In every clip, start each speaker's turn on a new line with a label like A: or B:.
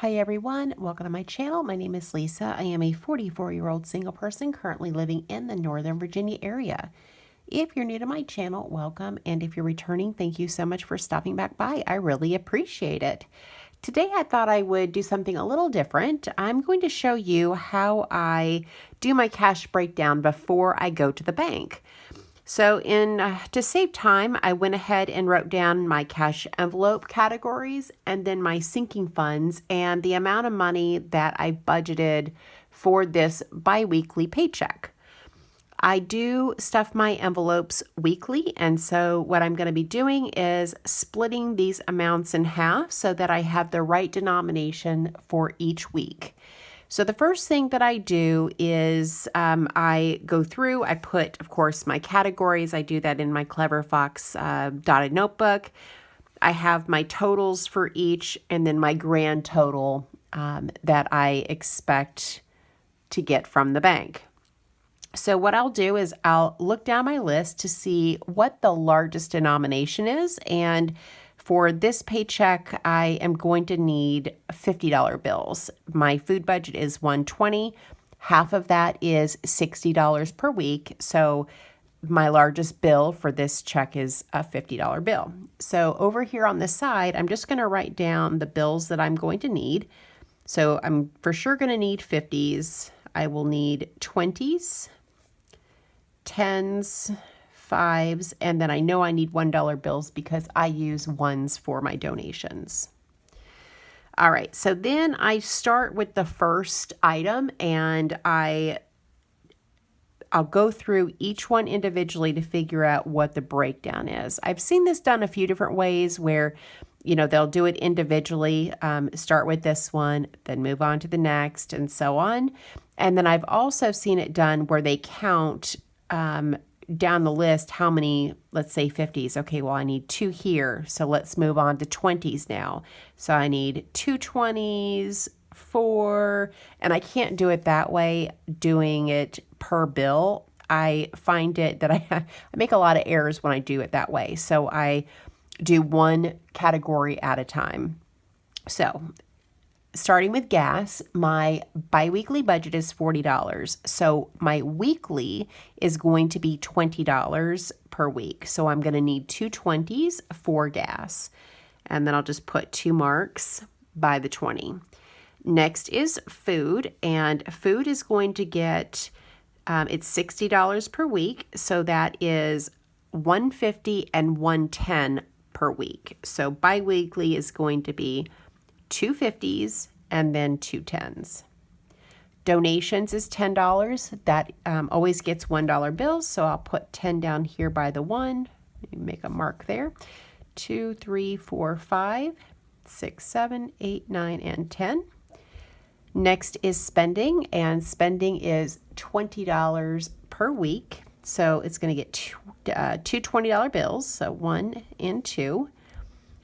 A: Hi everyone, welcome to my channel. My name is Lisa. I am a 44-year-old single person currently living in the Northern Virginia area. If you're new to my channel, welcome, and if you're returning, thank you so much for stopping back by. I really appreciate it. Today I thought I would do something a little different. I'm going to show you how I do my cash breakdown before I go to the bank. So to save time, I went ahead and wrote down my cash envelope categories and then my sinking funds and the amount of money that I budgeted for this biweekly paycheck. I do stuff my envelopes weekly, and so what I'm going to be doing is splitting these amounts in half so that I have the right denomination for each week. So the first thing that I do is I go through, I put, of course, my categories. I do that in my Clever Fox dotted notebook. I have my totals for each and then my grand total that I expect to get from the bank. So what I'll do is I'll look down my list to see what the largest denomination is, and for this paycheck, I am going to need $50 bills. My food budget is $120. Half of that is $60 per week. So my largest bill for this check is a $50 bill. So over here on the side, I'm just going to write down the bills that I'm going to need. So I'm for sure going to need 50s. I will need 20s, 10s, 5s, and then I know I need $1 bills because I use ones for my donations. All right, so then I start with the first item and I'll go through each one individually to figure out what the breakdown is. I've seen this done a few different ways where, they'll do it individually, start with this one, then move on to the next, and so on. And then I've also seen it done where they count down the list how many, let's say 50s. Okay, well, I need 2 here, so let's move on to 20s now. So I need 2 20s, 4, and I can't do it that way, doing it per bill. I find it that I make a lot of errors when I do it that way. So I do one category at a time. So starting with gas, my biweekly budget is $40. So my weekly is going to be $20 per week. So I'm going to need 2 20s for gas. And then I'll just put 2 marks by the 20. Next is food, and food is going to get, it's $60 per week. So that is $150 and $110 per week. So biweekly is going to be 2 50s and then 2 10s. Donations is $10. That always gets $1 bills, so I'll put 10 down here by the 1. Make a mark there. 2, 3, 4, 5, 6, 7, 8, 9, and 10. Next is spending, and spending is $20 per week. So it's going to get two $20 bills, so 1 and 2.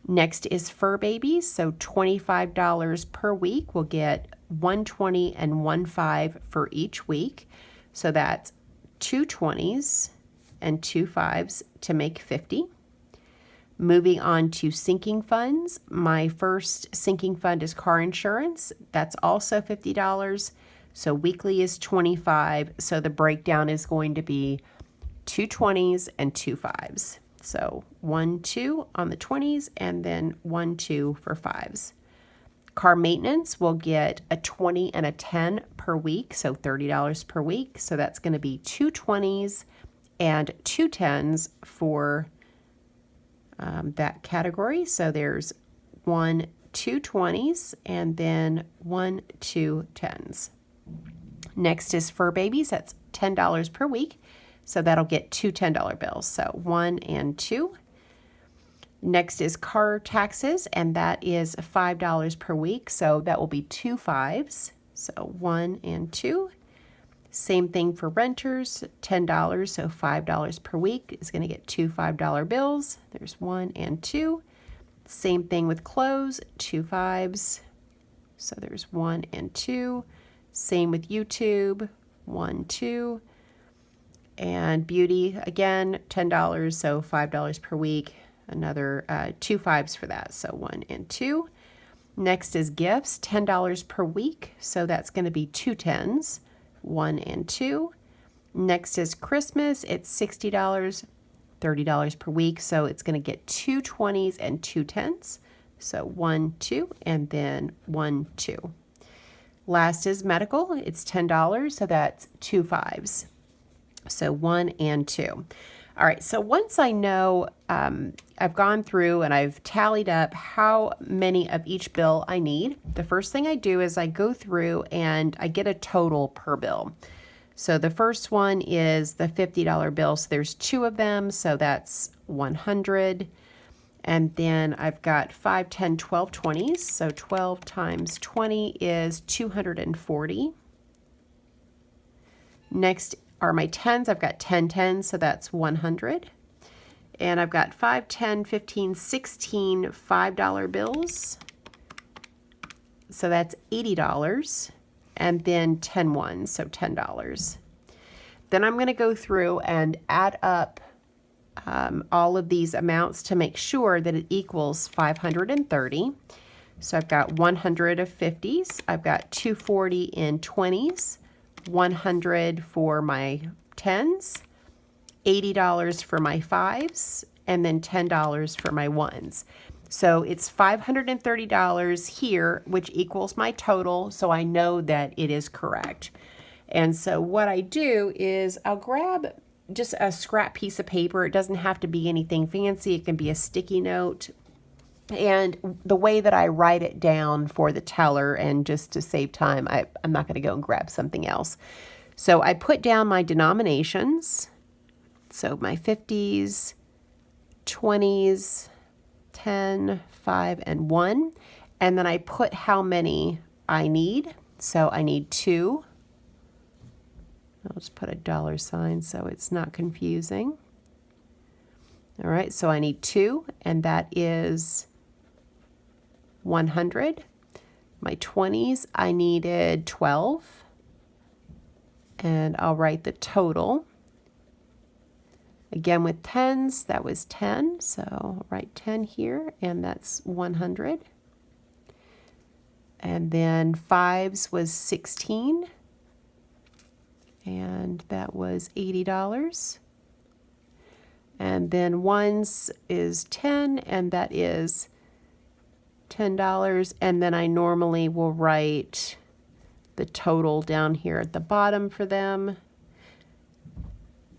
A: Next is fur babies, so $25 per week. We'll get $120 and $15 for each week. So that's 2 20s and 2 5s to make 50. Moving on to sinking funds. My first sinking fund is car insurance. That's also $50. So weekly is $25. So the breakdown is going to be 2 20s and 2 5s. So 1, 2 on the 20s and then 1, 2 for 5s. Car maintenance will get a 20 and a 10 per week, so $30 per week. So that's going to be 2 20s and 2 10s for that category. So there's 1, 2 20s and then 1, 2 10s. Next is fur babies. That's $10 per week. So that'll get 2 $10 bills. So 1 and 2. Next is car taxes, and that is $5 per week. So that will be 2 5s. So 1 and 2. Same thing for renters, $10. So $5 per week is going to get 2 $5 bills. There's 1 and 2. Same thing with clothes, 2 5s. So there's 1 and 2. Same with YouTube, 1, 2. And beauty, again, $10, so $5 per week. Another 2 5s for that, so 1 and 2. Next is gifts, $10 per week. So that's going to be 2 10s, 1 and 2. Next is Christmas. It's $60, $30 per week. So it's going to get 2 20s and 2 10s. So 1, 2, and then 1, 2. Last is medical. It's $10. So that's 2 5s. So 1 and 2. All right, so once I know, I've gone through and I've tallied up how many of each bill I need, the first thing I do is I go through and I get a total per bill. So the first one is the $50 bill. So there's 2 of them, so that's 100. And then I've got 5, 10, 12 20s. So 12 times 20 is 240. Next are my 10s. I've got 10 10s, so that's 100. And I've got 5, 10, 15, 16 $5 bills. So that's $80. And then 10 ones, so $10. Then I'm going to go through and add up all of these amounts to make sure that it equals 530. So I've got 100 of 50s. I've got 240 in 20s. 100 for my 10s, $80 for my 5s, and then $10 for my 1s. So it's $530 here, which equals my total, so I know that it is correct. And so what I do is I'll grab just a scrap piece of paper. It doesn't have to be anything fancy. It can be a sticky note. And the way that I write it down for the teller, and just to save time, I'm not going to go and grab something else. So I put down my denominations. So my 50s, 20s, 10, 5, and 1. And then I put how many I need. So I need 2. I'll just put a $sign so it's not confusing. All right, so I need 2, and that is 100. My 20s, I needed 12. And I'll write the total. Again, with 10s, that was 10. So I'll write 10 here, and that's 100. And then 5s was 16. And that was $80. And then 1s is 10, and that is $10. And then I normally will write the total down here at the bottom for them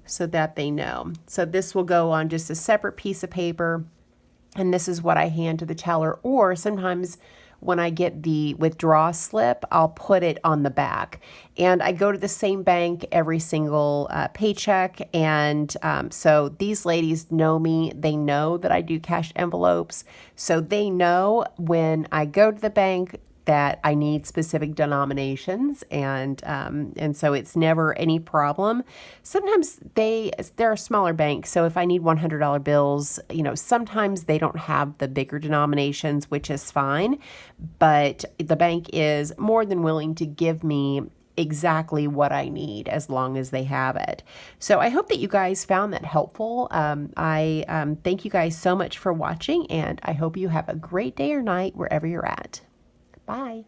A: so that they know. So this will go on just a separate piece of paper, and this is what I hand to the teller. Or sometimes when I get the withdrawal slip, I'll put it on the back. And I go to the same bank every single paycheck. And so these ladies know me. They know that I do cash envelopes. So they know when I go to the bank that I need specific denominations, and so it's never any problem. Sometimes they're a smaller bank, so if I need $100 bills, sometimes they don't have the bigger denominations, which is fine, but the bank is more than willing to give me exactly what I need as long as they have it. So I hope that you guys found that helpful. I thank you guys so much for watching, and I hope you have a great day or night wherever you're at. Bye.